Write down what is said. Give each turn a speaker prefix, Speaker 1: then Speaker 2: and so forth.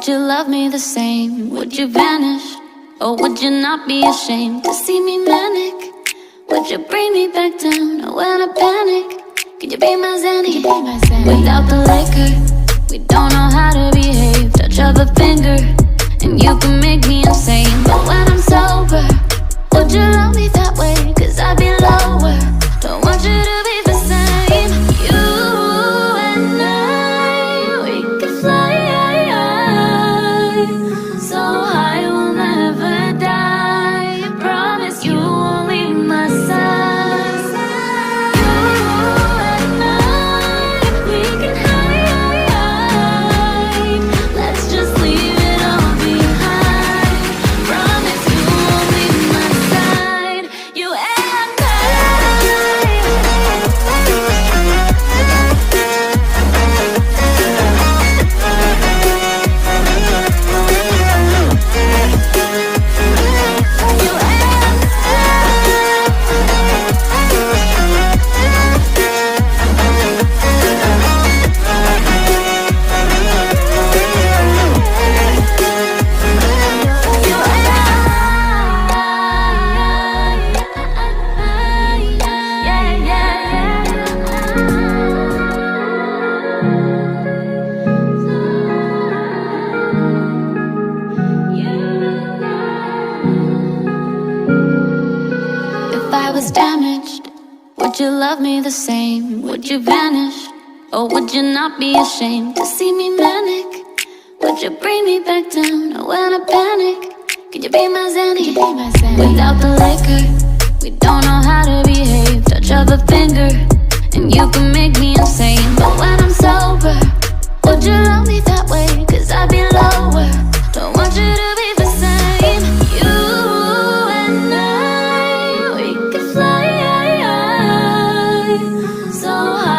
Speaker 1: Would you love me the same? Would you vanish? Or would you not be ashamed to see me manic? Would you bring me back down when I panic? Could you be my Zanny? Without the liquor, we don't know how to behave. Touch of a finger, and you can make me insane. But when I'm sober, would you love me that way? Cause I'd be lower. Don't want you to be the same. You and I, we could fly so high we'll never die. I promise you won't leave my side. You and I, we can hide. Let's just leave it all behind. Promise you won't leave my side. You and damaged, would you love me the same? Would you vanish? Or would you not be ashamed to see me manic? Would you bring me back down when I panic? Could you be my Zanny? Without the liquor, we don't know how to behave. Touch of a finger, and you can make me insane. But when I'm sober, would you love me that way? Cause I'd be lower. Don't want you to be the same. You and I, we could fly so high